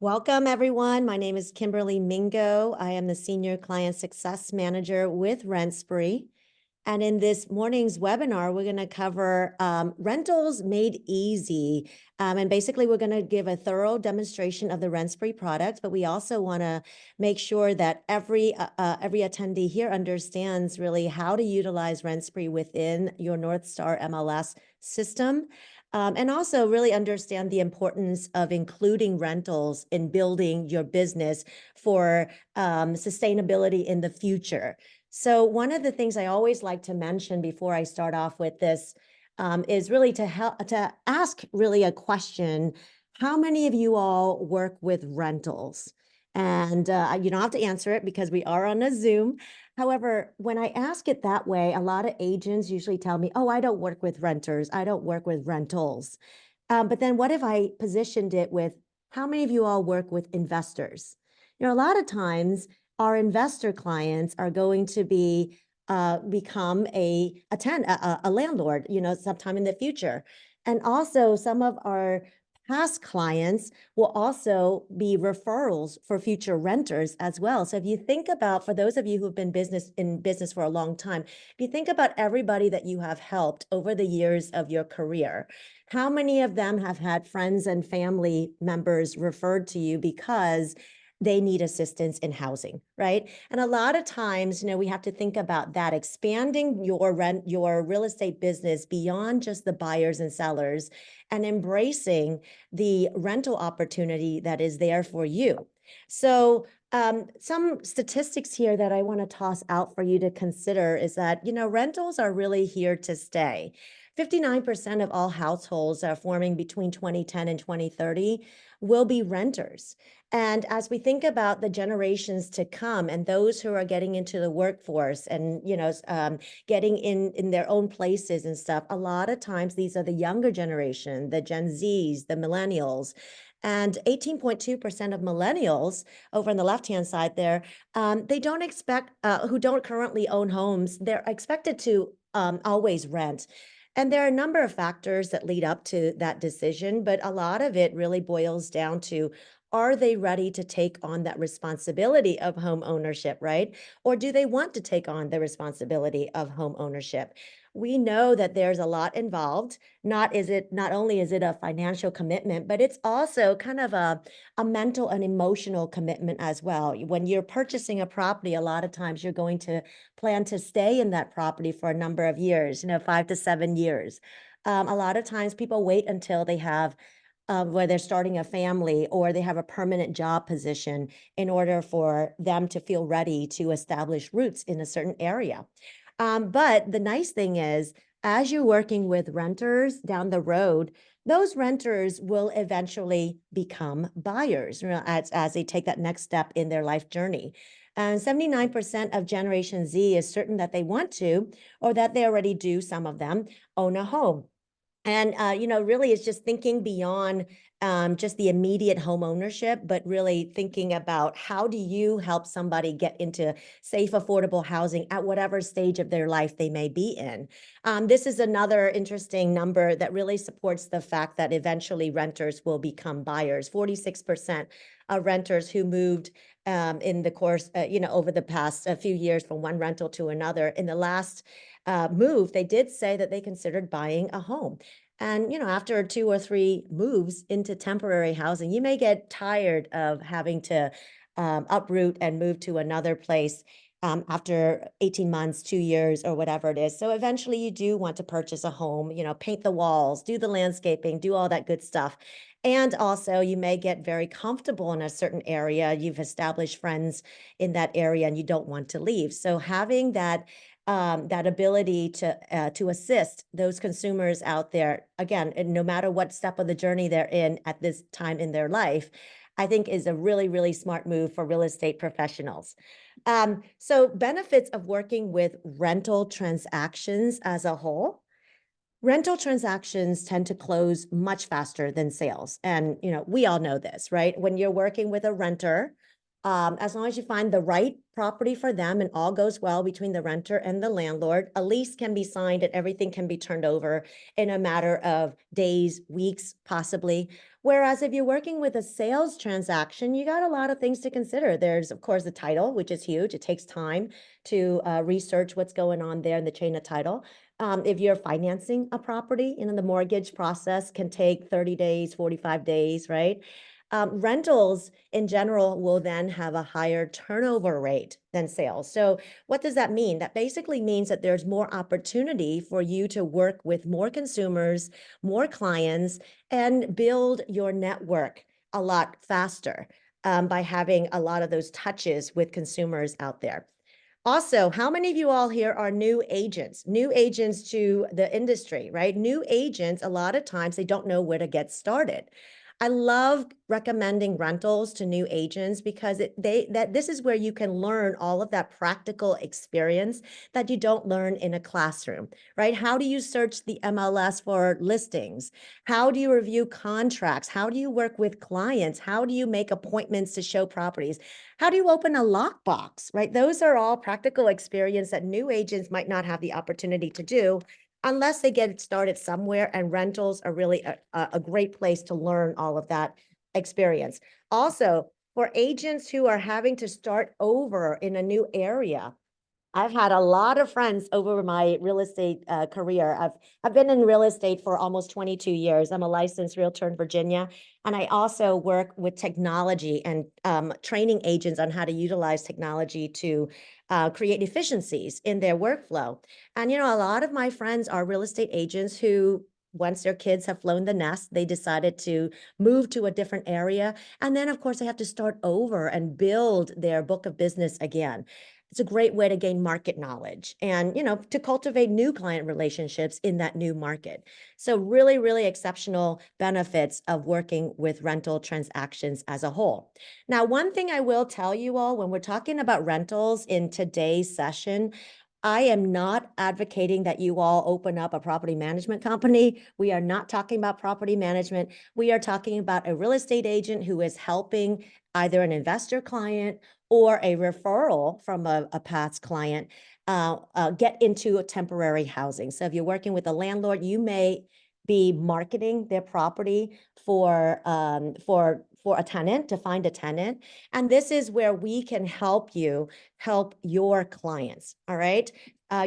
Welcome, everyone. My name is Kimberly Mingo. I am the Senior Client Success Manager with RentSpree. And in this morning's webinar, we're going to cover rentals made easy. And basically, we're going to give a thorough demonstration of the RentSpree product, but we also want to make sure that every attendee here understands really how to utilize RentSpree within your NorthstarMLS system. And also really understand the importance of including rentals in building your business for sustainability in the future. So one of the things I always like to mention before I start off with this is really to ask really a question. How many of you all work with rentals? And you don't have to answer it because we are on a Zoom. However, when I ask it that way, a lot of agents usually tell me, oh, I don't work with renters. I don't work with rentals. But then what if I positioned it with, how many of you all work with investors? A lot of times our investor clients are going to become a landlord, sometime in the future. And also some of our past clients will also be referrals for future renters as well. So if you think about, for those of you who've been in business for a long time, if you think about everybody that you have helped over the years of your career, how many of them have had friends and family members referred to you because they need assistance in housing, right? And a lot of times, we have to think about that, expanding your real estate business beyond just the buyers and sellers and embracing the rental opportunity that is there for you. So some statistics here that I want to toss out for you to consider is that, rentals are really here to stay. 59% of all households are forming between 2010 and 2030 will be renters. And as we think about the generations to come and those who are getting into the workforce and, getting in their own places and stuff, a lot of times these are the younger generation, the Gen Zs, the millennials. And 18.2% of millennials over on the left-hand side there, they don't expect, who don't currently own homes, they're expected to always rent. And there are a number of factors that lead up to that decision, but a lot of it really boils down to, are they ready to take on that responsibility of home ownership, right? Or do they want to take on the responsibility of home ownership? We know that there's a lot involved. Not only is it a financial commitment, but it's also kind of a mental and emotional commitment as well. When you're purchasing a property, a lot of times you're going to plan to stay in that property for a number of years, 5 to 7 years. A lot of times people wait until they have where they're starting a family or they have a permanent job position in order for them to feel ready to establish roots in a certain area. But the nice thing is, as you're working with renters down the road, those renters will eventually become buyers, as they take that next step in their life journey. And 79% of Generation Z is certain that they want to, or that they already do, some of them, own a home. And, really it's just thinking beyond just the immediate home ownership, but really thinking about how do you help somebody get into safe, affordable housing at whatever stage of their life they may be in. This is another interesting number that really supports the fact that eventually renters will become buyers. 46% of renters who moved in the course, over the past few years from one rental to another. In the last move, they did say that they considered buying a home. And, after 2 or 3 moves into temporary housing, you may get tired of having to uproot and move to another place after 18 months, 2 years, or whatever it is. So eventually you do want to purchase a home, paint the walls, do the landscaping, do all that good stuff. And also you may get very comfortable in a certain area. You've established friends in that area and you don't want to leave. So having that ability to assist those consumers out there, again, and no matter what step of the journey they're in at this time in their life, I think is a really, really smart move for real estate professionals. So benefits of working with rental transactions as a whole. Rental transactions tend to close much faster than sales. And, we all know this, right? When you're working with a renter, As long as you find the right property for them and all goes well between the renter and the landlord, a lease can be signed and everything can be turned over in a matter of days, weeks, possibly. Whereas if you're working with a sales transaction, you got a lot of things to consider. There's, of course, the title, which is huge. It takes time to research what's going on there in the chain of title. If you're financing a property, the mortgage process can take 30 days, 45 days, right? Rentals in general will then have a higher turnover rate than sales. So what does that mean? That basically means that there's more opportunity for you to work with more consumers, more clients, and build your network a lot faster by having a lot of those touches with consumers out there. Also, how many of you all here are new agents to the industry, right? New agents, a lot of times they don't know where to get started. I love recommending rentals to new agents because this is where you can learn all of that practical experience that you don't learn in a classroom, right? How do you search the MLS for listings? How do you review contracts? How do you work with clients? How do you make appointments to show properties? How do you open a lockbox, right? Those are all practical experience that new agents might not have the opportunity to do unless they get started somewhere, and rentals are really a great place to learn all of that experience. Also, for agents who are having to start over in a new area, I've had a lot of friends over my real estate career. I've been in real estate for almost 22 years. I'm a licensed realtor in Virginia, and I also work with technology and training agents on how to utilize technology to create efficiencies in their workflow. And a lot of my friends are real estate agents who, once their kids have flown the nest, they decided to move to a different area. And then, of course, they have to start over and build their book of business again. It's a great way to gain market knowledge and, to cultivate new client relationships in that new market. So really, really exceptional benefits of working with rental transactions as a whole. Now, one thing I will tell you all, when we're talking about rentals in today's session, I am not advocating that you all open up a property management company. We are not talking about property management. We are talking about a real estate agent who is helping either an investor client or a referral from a past client get into a temporary housing. So if you're working with a landlord, you may be marketing their property for a tenant, to find a tenant. And this is where we can help you help your clients. All right.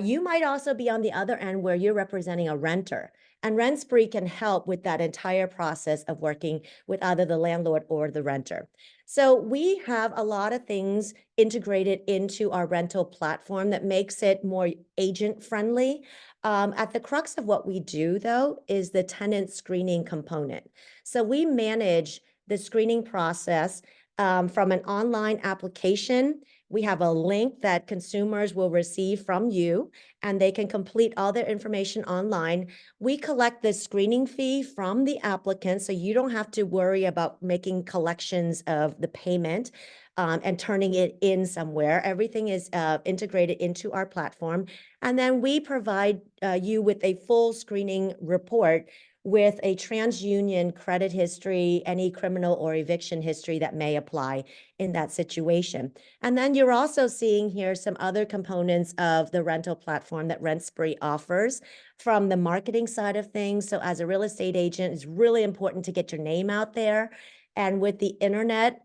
You might also be on the other end where you're representing a renter. And RentSpree can help with that entire process of working with either the landlord or the renter. So we have a lot of things integrated into our rental platform that makes it more agent friendly. At the crux of what we do, though, is the tenant screening component. So we manage the screening process from an online application. We have a link that consumers will receive from you, and they can complete all their information online. We collect the screening fee from the applicant, so you don't have to worry about making collections of the payment and turning it in somewhere. Everything is integrated into our platform. And then we provide you with a full screening report with a TransUnion credit history, any criminal or eviction history that may apply in that situation. And then you're also seeing here some other components of the rental platform that RentSpree offers from the marketing side of things. So as a real estate agent, it's really important to get your name out there. And with the internet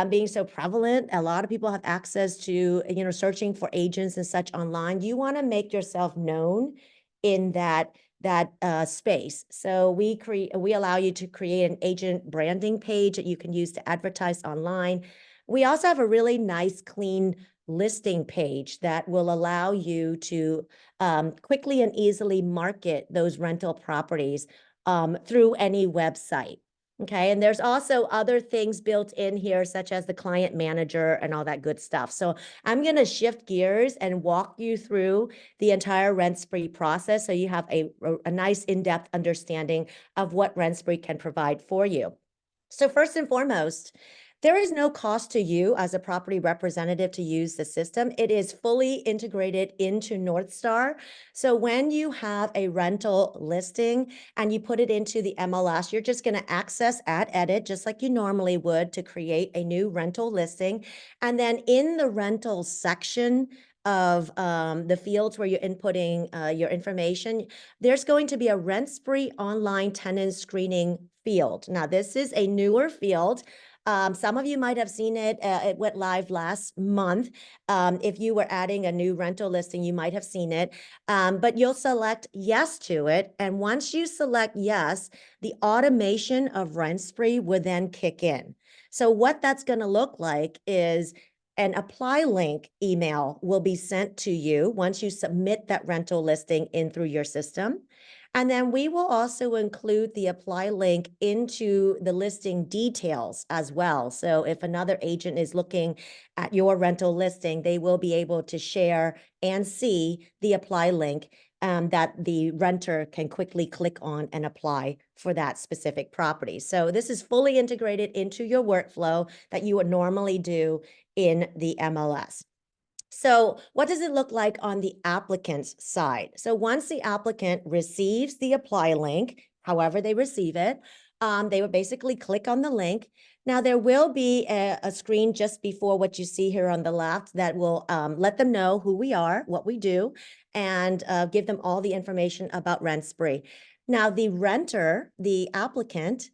being so prevalent, a lot of people have access to, searching for agents and such online. You want to make yourself known in that space. So we allow you to create an agent branding page that you can use to advertise online. We also have a really nice, clean listing page that will allow you to quickly and easily market those rental properties through any website. Okay, and there's also other things built in here, such as the client manager and all that good stuff. So I'm going to shift gears and walk you through the entire RentSpree process so you have a nice in-depth understanding of what RentSpree can provide for you. So first and foremost, There is no cost to you as a property representative to use the system. It is fully integrated into Northstar. So when you have a rental listing and you put it into the MLS, you're just going to access Add Edit just like you normally would to create a new rental listing. And then in the rental section of the fields where you're inputting your information, there's going to be a RentSpree online tenant screening field. Now, this is a newer field. Some of you might have seen it. It went live last month. If you were adding a new rental listing, you might have seen it. But you'll select yes to it. And once you select yes, the automation of RentSpree would then kick in. So what that's going to look like is an apply link email will be sent to you once you submit that rental listing in through your system. And then we will also include the apply link into the listing details as well. So if another agent is looking at your rental listing, they will be able to share and see the apply link that the renter can quickly click on and apply for that specific property. So this is fully integrated into your workflow that you would normally do in the MLS. So what does it look like on the applicant's side? So once the applicant receives the apply link, however they receive it, they would basically click on the link. Now there will be a screen just before what you see here on the left that will let them know who we are, what we do, and give them all the information about RentSpree. Now the renter, the applicant,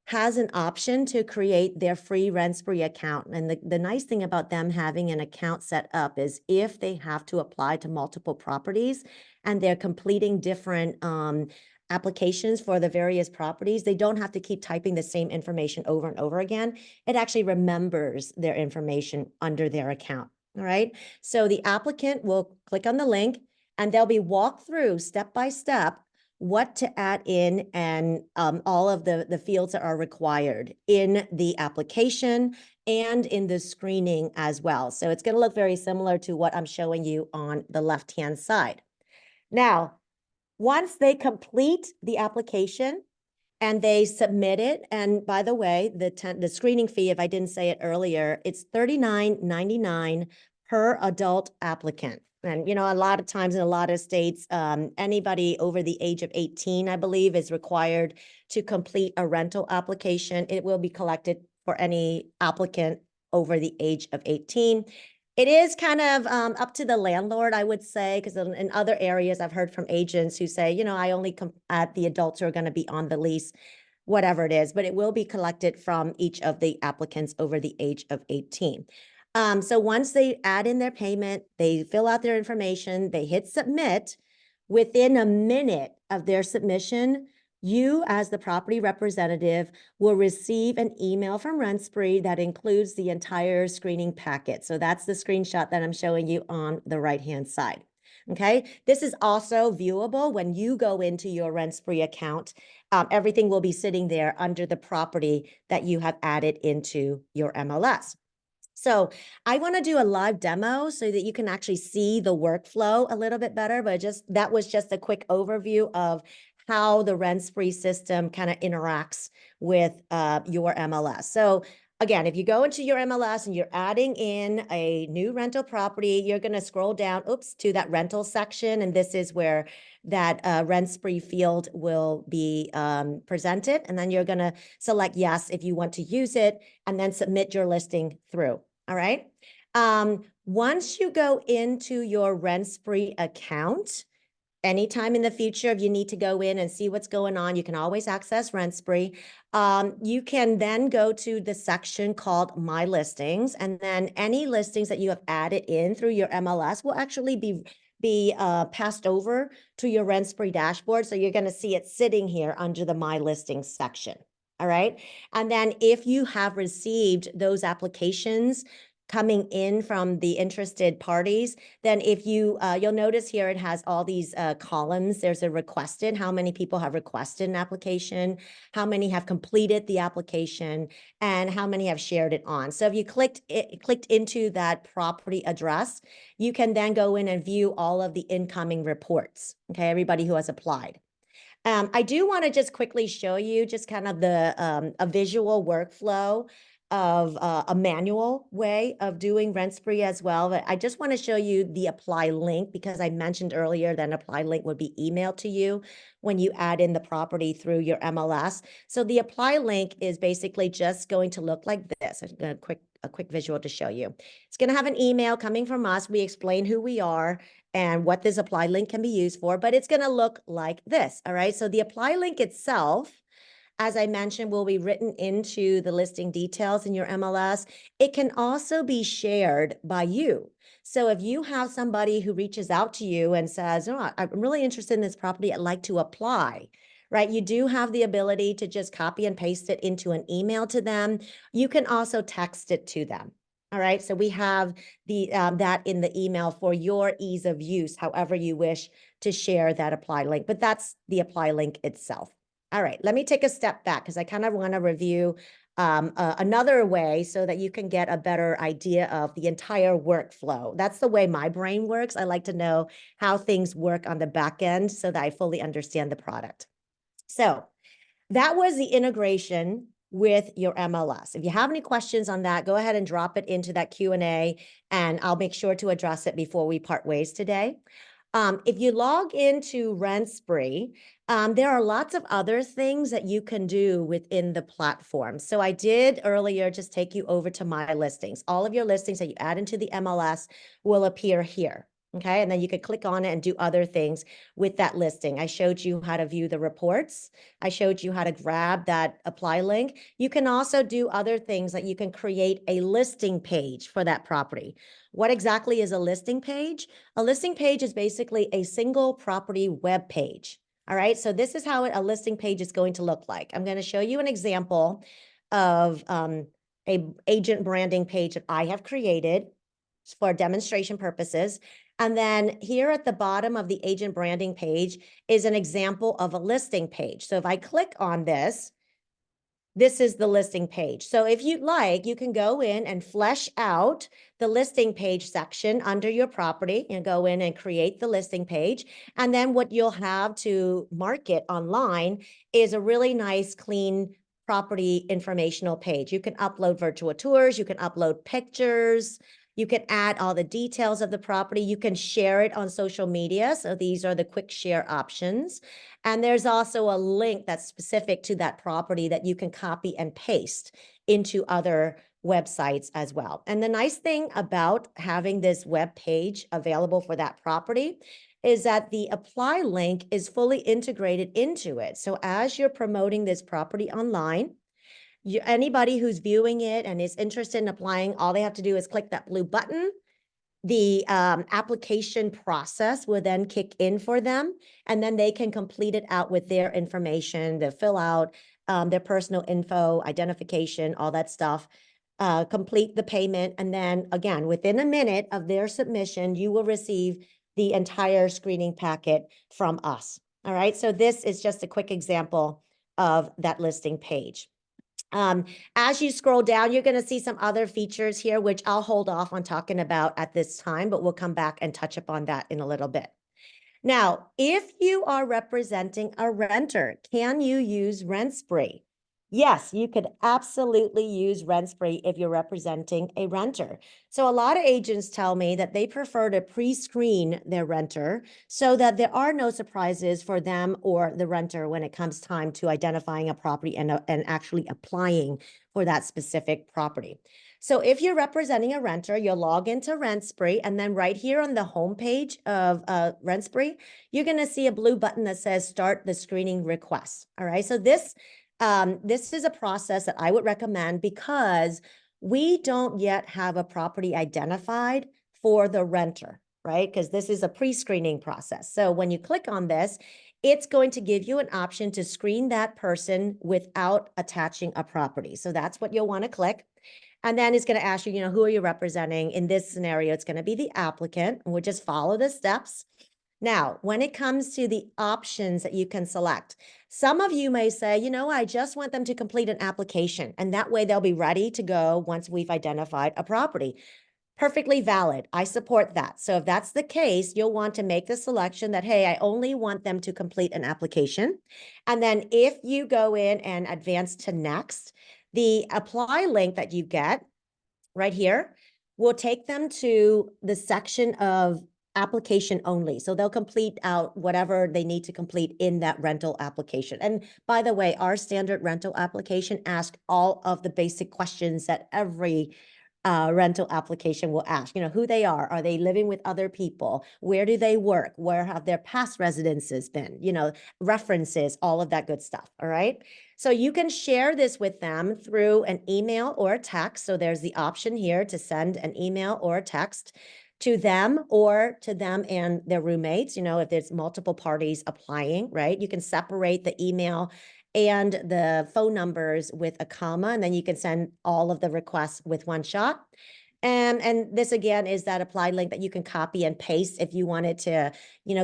has an option to create their free RentSpree account. And the nice thing about them having an account set up is if they have to apply to multiple properties and they're completing different applications for the various properties, they don't have to keep typing the same information over and over again. It actually remembers their information under their account. All right. So the applicant will click on the link and they'll be walked through step by step what to add in and all of the fields that are required in the application and in the screening as well. So it's going to look very similar to what I'm showing you on the left-hand side. Now, once they complete the application and they submit it, and by the way, the screening fee, if I didn't say it earlier, it's $39.99 per adult applicant. And, you know, a lot of times in a lot of states, anybody over the age of 18, I believe, is required to complete a rental application. It will be collected for any applicant over the age of 18. It is kind of up to the landlord, I would say, because in other areas I've heard from agents who say, you know, I only at the adults who are going to be on the lease, whatever it is, but it will be collected from each of the applicants over the age of 18. So once they add in their payment, they fill out their information, they hit submit, within a minute of their submission, you as the property representative will receive an email from RentSpree that includes the entire screening packet. So that's the screenshot that I'm showing you on the right-hand side. Okay, this is also viewable when you go into your RentSpree account. Everything will be sitting there under the property that you have added into your MLS. So I want to do a live demo so that you can actually see the workflow a little bit better, but that was just a quick overview of how the RentSpree system kind of interacts with your MLS. So again, if you go into your MLS and you're adding in a new rental property, you're going to scroll down, to that rental section. And this is where that RentSpree field will be presented. And then you're going to select yes if you want to use it and then submit your listing through. All right. Once you go into your RentSpree account, anytime in the future, if you need to go in and see what's going on, you can always access RentSpree. You can then go to the section called My Listings, and then any listings that you have added in through your MLS will actually be passed over to your RentSpree dashboard. So you're going to see it sitting here under the My Listings section. All right. And then if you have received those applications coming in from the interested parties, then if you, you'll notice here it has all these columns. There's a requested, how many people have requested an application, how many have completed the application, and how many have shared it on. So if you clicked into that property address, you can then go in and view all of the incoming reports, okay, everybody who has applied. I do want to just quickly show you just kind of the a visual workflow of a manual way of doing RentSpree as well. But I just want to show you the apply link because I mentioned earlier that an apply link would be emailed to you when you add in the property through your MLS. So the apply link is basically just going to look like this. I'm going to a quick visual to show you. It's going to have an email coming from us. We explain who we are and what this apply link can be used for, but it's going to look like this. All right. So the apply link itself, as I mentioned, will be written into the listing details in your MLS. It can also be shared by you. So if you have somebody who reaches out to you and says, oh, I'm really interested in this property, I'd like to apply, right? You do have the ability to just copy and paste it into an email to them. You can also text it to them. All right, so we have the that in the email for your ease of use, however you wish to share that apply link, but that's the apply link itself. All right, let me take a step back because I kind of want to review another way so that you can get a better idea of the entire workflow. That's the way my brain works. I like to know how things work on the back end so that I fully understand the product. So that was the integration with your MLS. If you have any questions on that, go ahead and drop it into that Q&A and I'll make sure to address it before we part ways today. If you log into RentSpree, there are lots of other things that you can do within the platform. So I did earlier just take you over to my listings. All of your listings that you add into the MLS will appear here. Okay, and then you could click on it and do other things with that listing. I showed you how to view the reports. I showed you how to grab that apply link. You can also do other things that you can create a listing page for that property. What exactly is a listing page? A listing page is basically a single property web page. All right, so this is how a listing page is going to look like. I'm going to show you an example of a agent branding page that I have created for demonstration purposes. And then here at the bottom of the agent branding page is an example of a listing page. So if I click on this, this is the listing page. So if you'd like, you can go in and flesh out the listing page section under your property and go in and create the listing page. And then what you'll have to market online is a really nice, clean property informational page. You can upload virtual tours, you can upload pictures, you can add all the details of the property. You can share it on social media. So these are the quick share options. And there's also a link that's specific to that property that you can copy and paste into other websites as well. And the nice thing about having this web page available for that property is that the apply link is fully integrated into it. So as you're promoting this property online, anybody who's viewing it and is interested in applying, all they have to do is click that blue button. The application process will then kick in for them, and then they can complete it out with their information. They'll fill out their personal info, identification, all that stuff, complete the payment, and then again, within a minute of their submission, you will receive the entire screening packet from us. All right, so this is just a quick example of that listing page. As you scroll down, you're going to see some other features here, which I'll hold off on talking about at this time, but we'll come back and touch upon that in a little bit. Now, if you are representing a renter, can you use RentSpree? Yes, you could absolutely use RentSpree if you're representing a renter. So a lot of agents tell me that they prefer to pre-screen their renter so that there are no surprises for them or the renter when it comes time to identifying a property and actually applying for that specific property. So if you're representing a renter, you'll log into RentSpree, and then right here on the home page of RentSpree, you're going to see a blue button that says Start the Screening Request. All right, so this is a process that I would recommend because we don't yet have a property identified for the renter, right? Because this is a pre-screening process. So when you click on this, it's going to give you an option to screen that person without attaching a property. So that's what you'll want to click. And then it's going to ask you, who are you representing? In this scenario, it's going to be the applicant, and we'll just follow the steps. Now, when it comes to the options that you can select, some of you may say, I just want them to complete an application, and that way they'll be ready to go once we've identified a property. Perfectly valid. I support that. So if that's the case, you'll want to make the selection that, hey, I only want them to complete an application. And then if you go in and advance to next, The apply link that you get right here will take them to the section of application only. So they'll complete out whatever they need to complete in that rental application. And by the way, our standard rental application asks all of the basic questions that every rental application will ask, who they are they living with other people? Where do they work? Where have their past residences been? References, all of that good stuff, all right? So you can share this with them through an email or a text. So there's the option here to send an email or a text to them or to them and their roommates, if there's multiple parties applying, right? You can separate the email and the phone numbers with a comma, and then you can send all of the requests with one shot. And this again is that applied link that you can copy and paste if you wanted to,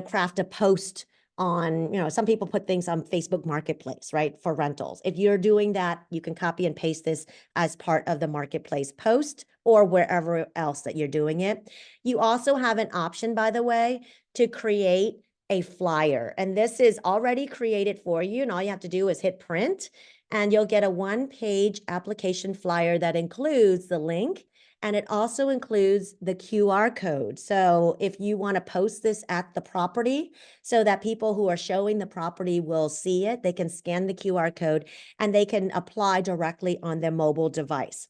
craft a post on, some people put things on Facebook Marketplace, right, for rentals. If you're doing that, you can copy and paste this as part of the Marketplace post or wherever else that you're doing it. You also have an option, by the way, to create a flyer. And this is already created for you. And all you have to do is hit print and you'll get a one-page application flyer that includes the link. And it also includes the QR code. So if you want to post this at the property so that people who are showing the property will see it, they can scan the QR code and they can apply directly on their mobile device.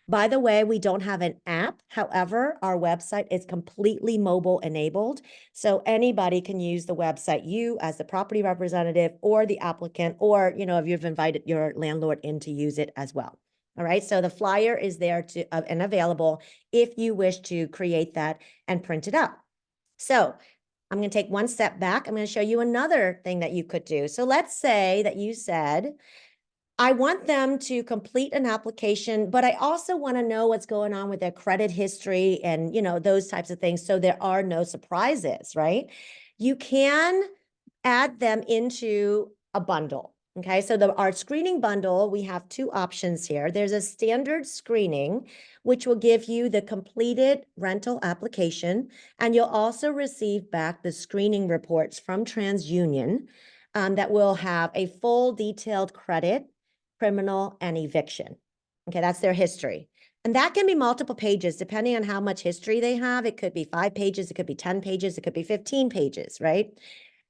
By the way, we don't have an app. However, our website is completely mobile enabled. So anybody can use the website, you as the property representative or the applicant, or, if you've invited your landlord in to use it as well. All right. So the flyer is there and available if you wish to create that and print it out. So I'm going to take one step back. I'm going to show you another thing that you could do. So let's say that you said, I want them to complete an application, but I also want to know what's going on with their credit history and, those types of things. So there are no surprises, right? You can add them into a bundle. Okay, so our screening bundle, we have two options here. There's a standard screening, which will give you the completed rental application, and you'll also receive back the screening reports from TransUnion that will have a full detailed credit, criminal, and eviction. Okay, that's their history. And that can be multiple pages, depending on how much history they have. It could be 5 pages, it could be 10 pages, it could be 15 pages, right?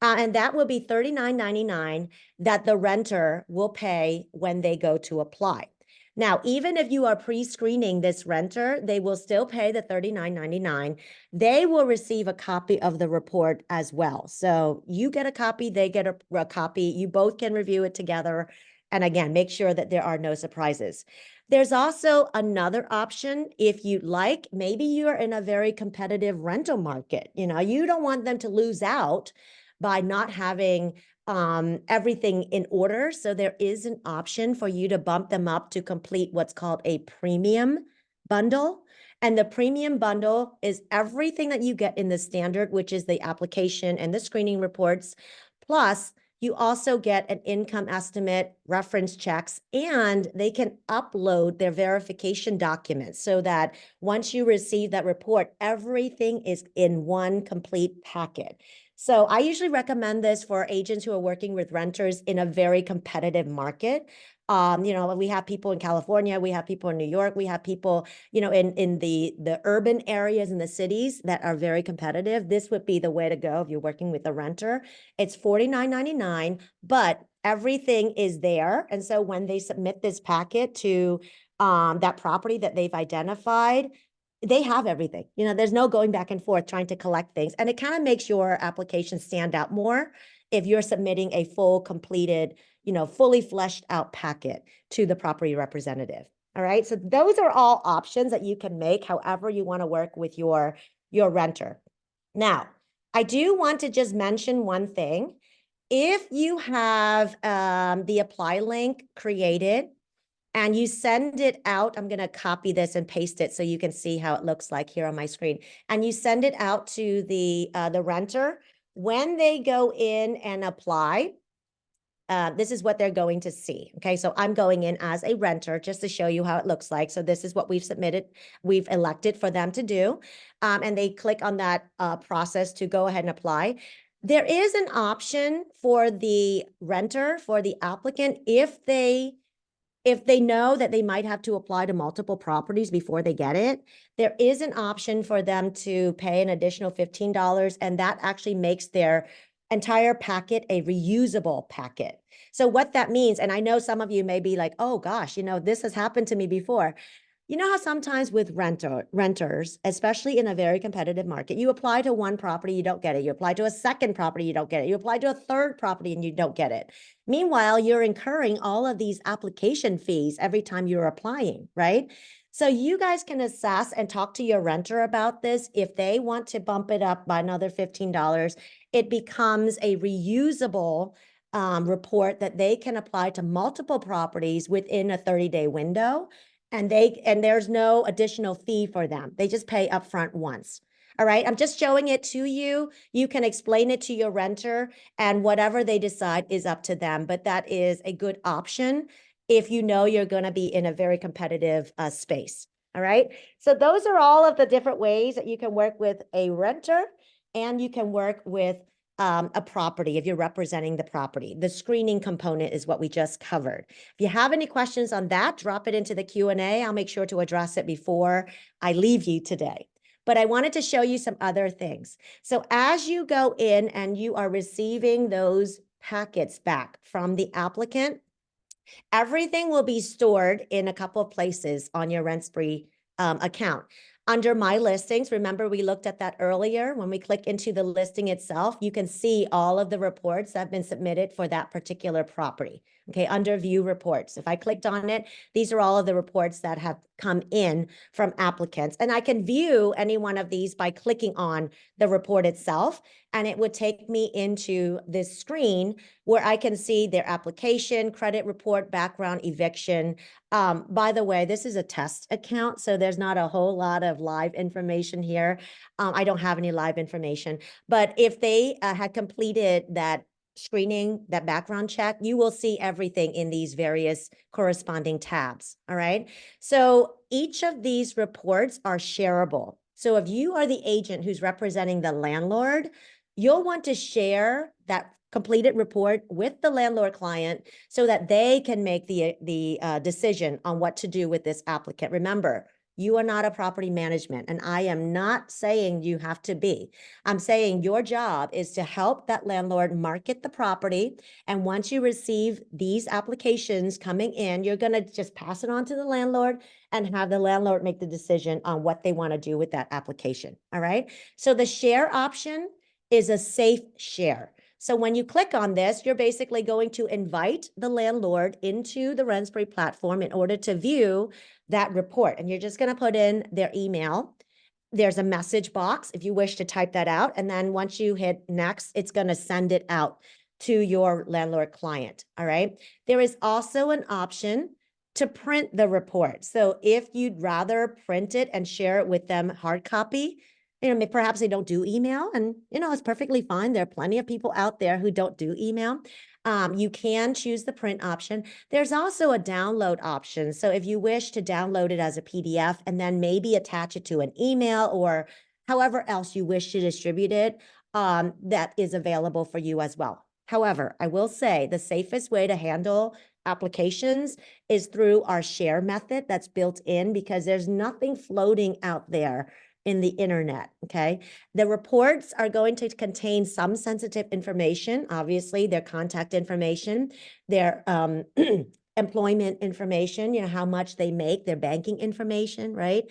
And that will be $39.99 that the renter will pay when they go to apply. Now, even if you are pre-screening this renter, they will still pay the $39.99. They will receive a copy of the report as well. So you get a copy, they get a copy. You both can review it together. And again, make sure that there are no surprises. There's also another option if you'd like. Maybe you're in a very competitive rental market. You don't want them to lose out by not having everything in order. So there is an option for you to bump them up to complete what's called a premium bundle. And the premium bundle is everything that you get in the standard, which is the application and the screening reports. Plus, you also get an income estimate, reference checks, and they can upload their verification documents so that once you receive that report, everything is in one complete packet. So I usually recommend this for agents who are working with renters in a very competitive market. We have people in California, we have people in New York, we have people, in the urban areas in the cities that are very competitive. This would be the way to go if you're working with a renter. It's $49.99, but everything is there. And so when they submit this packet to that property that they've identified, they have everything. There's no going back and forth trying to collect things. And it kind of makes your application stand out more if you're submitting a full, completed, fully fleshed out packet to the property representative. All right. So those are all options that you can make however you want to work with your renter. Now, I do want to just mention one thing. If you have the apply link created, and you send it out, I'm going to copy this and paste it so you can see how it looks like here on my screen. And you send it out to the renter. When they go in and apply, this is what they're going to see. Okay, so I'm going in as a renter just to show you how it looks like. So this is what we've elected for them to do. And they click on that process to go ahead and apply. There is an option for the renter, for the applicant, if they If they know that they might have to apply to multiple properties before they get it, there is an option for them to pay an additional $15, and that actually makes their entire packet a reusable packet. So what that means, and I know some of you may be like, oh gosh, this has happened to me before. You know how sometimes with renters, especially in a very competitive market, you apply to one property, you don't get it. You apply to a second property, you don't get it. You apply to a third property and you don't get it. Meanwhile, you're incurring all of these application fees every time you're applying, right? So you guys can assess and talk to your renter about this. If they want to bump it up by another $15, it becomes a reusable report that they can apply to multiple properties within a 30-day window. And there's no additional fee for them. They just pay upfront once. All right. I'm just showing it to you. You can explain it to your renter, and whatever they decide is up to them. But that is a good option if you know you're going to be in a very competitive space. All right. So those are all of the different ways that you can work with a renter, and you can work with a property if you're representing the property. The screening component is what we just covered. If you have any questions on that, drop it into the Q&A. I'll make sure to address it before I leave you today. But I wanted to show you some other things. So as you go in and you are receiving those packets back from the applicant, everything will be stored in a couple of places on your RentSpree account. Under My Listings, remember we looked at that earlier. When we click into the listing itself, you can see all of the reports that have been submitted for that particular property. Okay, under View Reports. If I clicked on it, these are all of the reports that have come in from applicants. And I can view any one of these by clicking on the report itself, and it would take me into this screen where I can see their application, credit report, background, eviction. By the way, this is a test account, so there's not a whole lot of live information here. I don't have any live information, but if they had completed that screening, that background check, you will see everything in these various corresponding tabs. All right. So each of these reports are shareable. So if you are the agent who's representing the landlord, you'll want to share that completed report with the landlord client so that they can make the decision on what to do with this applicant. Remember, you are not a property management, and I am not saying you have to be. I'm saying your job is to help that landlord market the property. And once you receive these applications coming in, you're going to just pass it on to the landlord and have the landlord make the decision on what they want to do with that application. All right. So the share option is a safe share. So when you click on this, you're basically going to invite the landlord into the RentSpree platform in order to view that report. And you're just going to put in their email. There's a message box if you wish to type that out. And then once you hit next, it's going to send it out to your landlord client. All right. There is also an option to print the report. So if you'd rather print it and share it with them hard copy, perhaps they don't do email, and, it's perfectly fine. There are plenty of people out there who don't do email. You can choose the print option. There's also a download option. So if you wish to download it as a PDF and then maybe attach it to an email or however else you wish to distribute it, that is available for you as well. However, I will say the safest way to handle applications is through our share method that's built in, because there's nothing floating out there in the internet. Okay. The reports are going to contain some sensitive information, obviously their contact information, their employment information, how much they make, their banking information, right?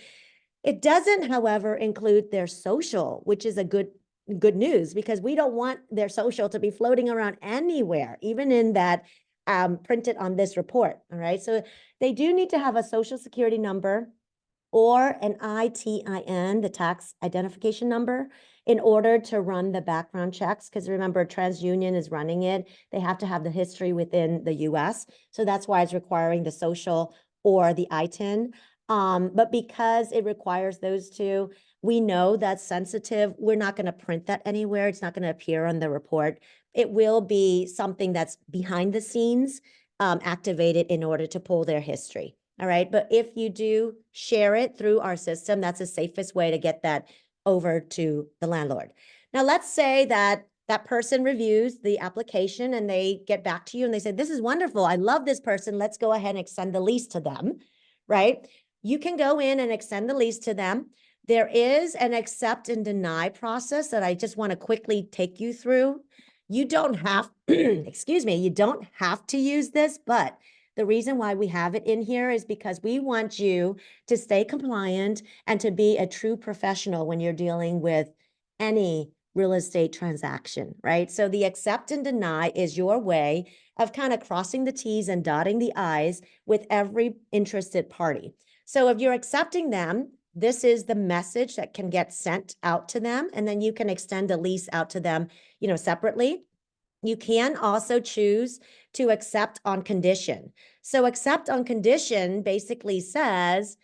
It doesn't, however, include their social, which is a good news, because we don't want their social to be floating around anywhere, even in that printed on this report. All right. So they do need to have a social security number or an ITIN, the tax identification number, in order to run the background checks. Because remember, TransUnion is running it. They have to have the history within the US. So that's why it's requiring the social or the ITIN. But because it requires those two, we know that's sensitive. We're not going to print that anywhere. It's not going to appear on the report. It will be something that's behind the scenes activated in order to pull their history. All right. But if you do share it through our system, that's the safest way to get that over to the landlord. Now, let's say that That person reviews the application and they get back to you and they say, this is wonderful. I love this person. Let's go ahead and extend the lease to them, right? You can go in and extend the lease to them. There is an accept and deny process that I just want to quickly take you through. You don't have, excuse me, you don't have to use this, but the reason why we have it in here is because we want you to stay compliant and to be a true professional when you're dealing with any real estate transaction, right? So the accept and deny is your way of kind of crossing the T's and dotting the I's with every interested party. So if you're accepting them, this is the message that can get sent out to them, and then you can extend a lease out to them, separately. You can also choose to accept on condition. So accept on condition basically says,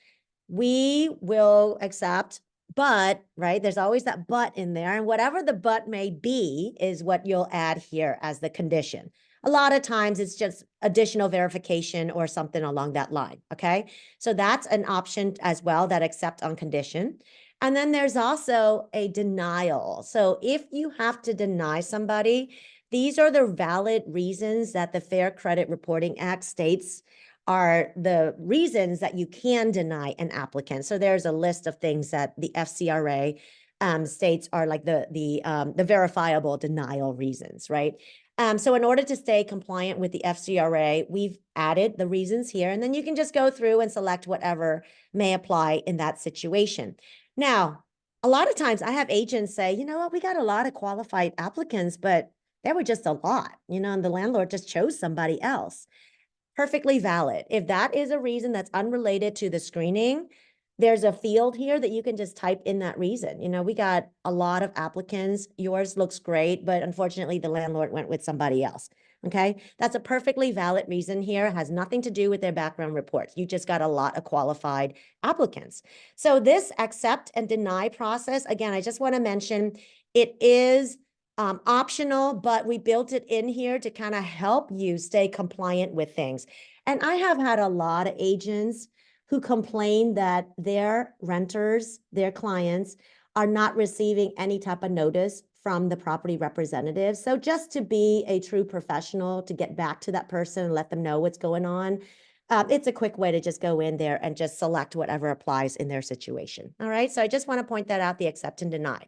we will accept, but, right, there's always that but in there, and whatever the but may be is what you'll add here as the condition. A lot of times it's just additional verification or something along that line, okay? So that's an option as well, that accept on condition. And then there's also a denial. So if you have to deny somebody, these are the valid reasons that the Fair Credit Reporting Act states are the reasons that you can deny an applicant. So there's a list of things that the FCRA states are like the verifiable denial reasons, right? So in order to stay compliant with the FCRA, we've added the reasons here, and then you can just go through and select whatever may apply in that situation. Now, a lot of times I have agents say, you know what, we got a lot of qualified applicants, but there were just a lot, and the landlord just chose somebody else. Perfectly valid. If that is a reason that's unrelated to the screening, there's a field here that you can just type in that reason. We got a lot of applicants. Yours looks great, but unfortunately the landlord went with somebody else. Okay, that's a perfectly valid reason here. It has nothing to do with their background reports. You just got a lot of qualified applicants. So this accept and deny process, again, I just want to mention it is optional, but we built it in here to kind of help you stay compliant with things. And I have had a lot of agents who complain that their renters, their clients, are not receiving any type of notice from the property representative. So just to be a true professional, to get back to that person and let them know what's going on, it's a quick way to just go in there and just select whatever applies in their situation. All right, so I just want to point that out, the accept and deny.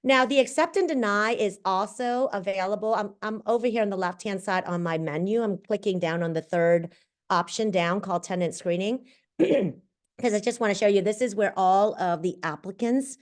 Now, the accept and deny is also available. I'm over here on the left-hand side on my menu. I'm clicking down on the third option down called tenant screening, because I just want to show you, this is where all of the applicants,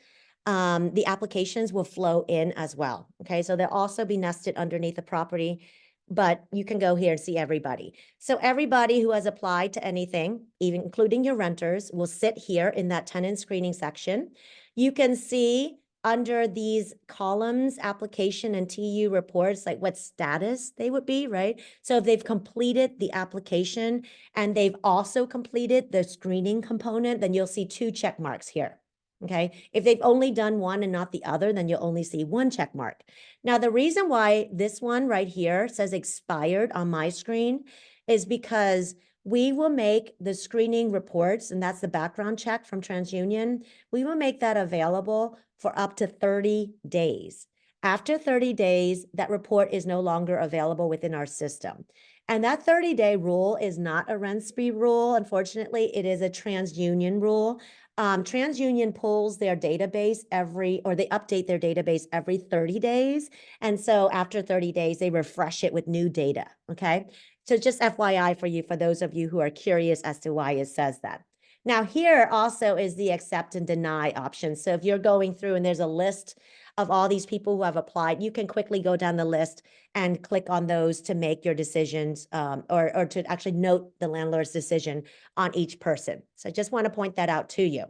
the applications will flow in as well. Okay, so they'll also be nested underneath the property, but you can go here and see everybody. So everybody who has applied to anything, even including your renters, will sit here in that tenant screening section. You can see under these columns, application and TU reports, like what status they would be, right? So if they've completed the application and they've also completed the screening component, then you'll see 2 check marks here. Okay, if they've only done one and not the other, then you'll only see 1 check mark. Now, the reason why this one right here says expired on my screen is because we will make the screening reports, and that's the background check from TransUnion. We will make that available for up to 30 days. After 30 days, that report is no longer available within our system. And that 30-day rule is not a RentSpree rule. Unfortunately, it is a TransUnion rule. TransUnion pulls their database they update their database every 30 days. And so after 30 days, they refresh it with new data, okay? So just FYI for those of you who are curious as to why it says that. Now here also is the accept and deny option. So if you're going through and there's a list of all these people who have applied, you can quickly go down the list and click on those to make your decisions or to actually note the landlord's decision on each person. So I just want to point that out to you.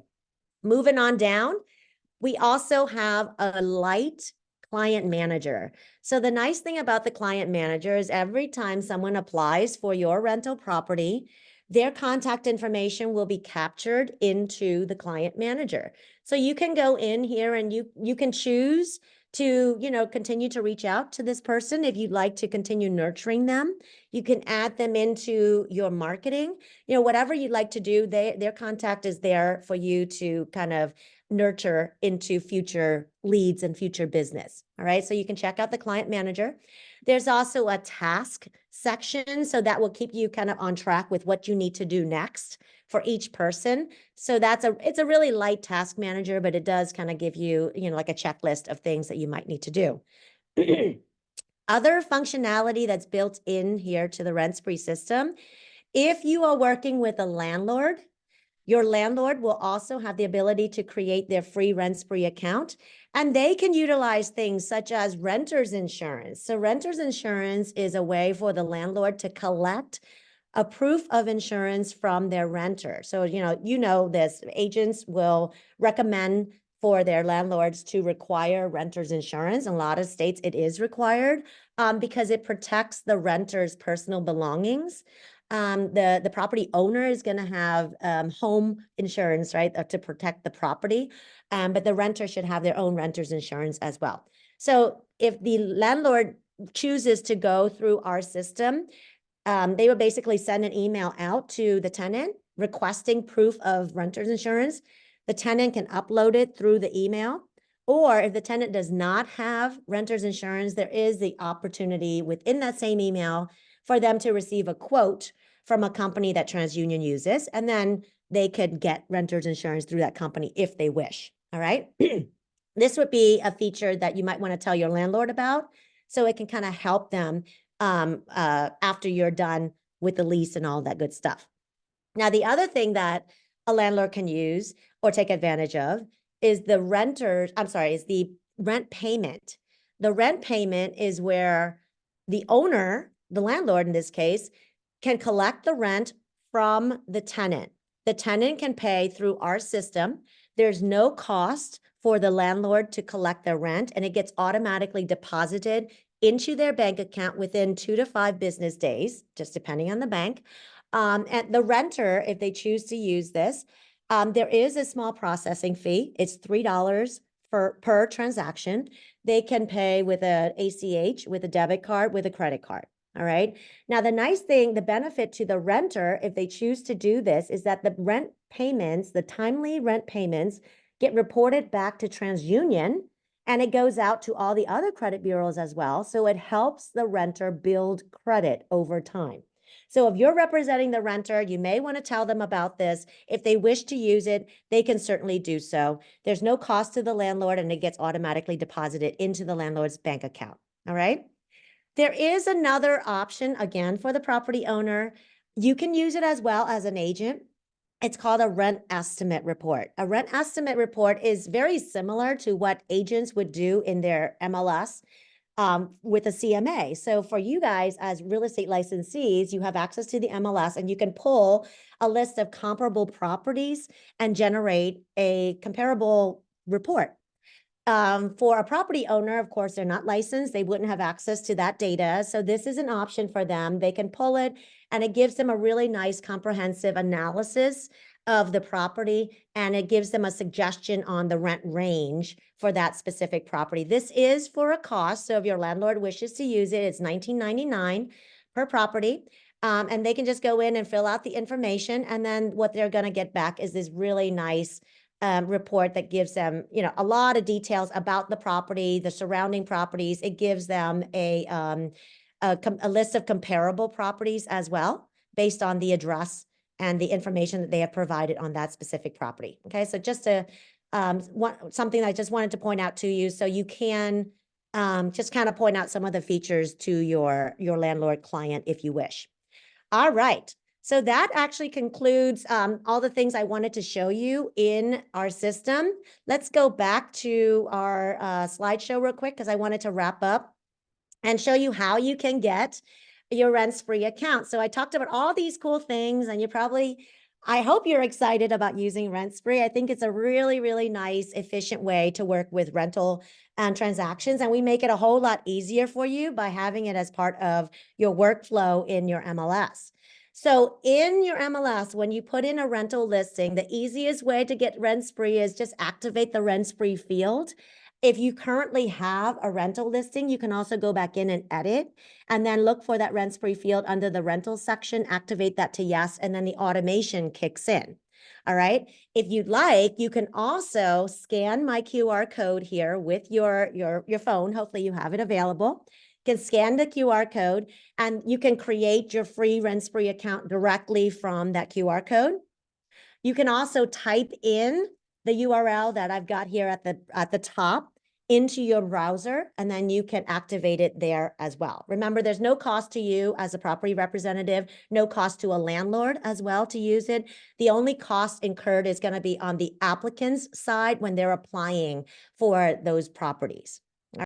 Moving on down, we also have a light client manager. So the nice thing about the client manager is every time someone applies for your rental property, their contact information will be captured into the client manager. So you can go in here and you can choose to, continue to reach out to this person. If you'd like to continue nurturing them, you can add them into your marketing, whatever you'd like to do, their contact is there for you to kind of nurture into future leads and future business. All right. So you can check out the client manager. There's also a task section. So that will keep you kind of on track with what you need to do next for each person. So it's a really light task manager, but it does kind of give you, like a checklist of things that you might need to do. Other functionality that's built in here to the RentSpree system, if you are working with a landlord, your landlord will also have the ability to create their free RentSpree account, and they can utilize things such as renter's insurance. So renter's insurance is a way for the landlord to collect a proof of insurance from their renter. So, this, agents will recommend for their landlords to require renter's insurance. In a lot of states, it is required because it protects the renter's personal belongings. The property owner is going to have home insurance, right, to protect the property, but the renter should have their own renter's insurance as well. So if the landlord chooses to go through our system, they would basically send an email out to the tenant requesting proof of renter's insurance. The tenant can upload it through the email, or if the tenant does not have renter's insurance, there is the opportunity within that same email for them to receive a quote from a company that TransUnion uses, and then they could get renter's insurance through that company if they wish. All right. This would be a feature that you might want to tell your landlord about, so it can kind of help them after you're done with the lease and all that good stuff. Now, the other thing that a landlord can use or take advantage of is the rent payment. The rent payment is where the owner, the landlord in this case, can collect the rent from the tenant. The tenant can pay through our system. There's no cost for the landlord to collect their rent, and it gets automatically deposited into their bank account within 2 to 5 business days, just depending on the bank. And the renter, if they choose to use this, there is a small processing fee. It's $3 per transaction. They can pay with an ACH, with a debit card, with a credit card. All right. Now, the nice thing, the benefit to the renter, if they choose to do this, is that the rent payments, the timely rent payments, get reported back to TransUnion, and it goes out to all the other credit bureaus as well. So it helps the renter build credit over time. So if you're representing the renter, you may want to tell them about this. If they wish to use it, they can certainly do so. There's no cost to the landlord, and it gets automatically deposited into the landlord's bank account. All right. There is another option, again, for the property owner. You can use it as well as an agent. It's called a rent estimate report. A rent estimate report is very similar to what agents would do in their MLS with a CMA. So for you guys as real estate licensees, you have access to the MLS, and you can pull a list of comparable properties and generate a comparable report. For a property owner, of course, they're not licensed. They wouldn't have access to that data. So this is an option for them. They can pull it, and it gives them a really nice comprehensive analysis of the property, and it gives them a suggestion on the rent range for that specific property. This is for a cost. So if your landlord wishes to use it, it's $19.99 per property. And they can just go in and fill out the information. And then what they're going to get back is this really nice report that gives them, a lot of details about the property, the surrounding properties. It gives them a list of comparable properties as well, based on the address and the information that they have provided on that specific property. Okay, so just something I just wanted to point out to you, so you can just kind of point out some of the features to your landlord client if you wish. All right. So that actually concludes all the things I wanted to show you in our system. Let's go back to our slideshow real quick, because I wanted to wrap up and show you how you can get your RentSpree account. So I talked about all these cool things, and I hope you're excited about using RentSpree. I think it's a really, really nice, efficient way to work with rental and transactions. And we make it a whole lot easier for you by having it as part of your workflow in your MLS. So in your MLS, when you put in a rental listing, the easiest way to get RentSpree is just activate the RentSpree field. If you currently have a rental listing, you can also go back in and edit and then look for that RentSpree field under the rental section, activate that to yes, and then the automation kicks in. All right. If you'd like, you can also scan my QR code here with your phone. Hopefully you have it available. You can scan the QR code and you can create your free RentSpree account directly from that QR code. You can also type in the URL that I've got here at the top into your browser, and then you can activate it there as well. Remember, there's no cost to you as a property representative, no cost to a landlord as well to use it. The only cost incurred is going to be on the applicant's side when they're applying for those properties.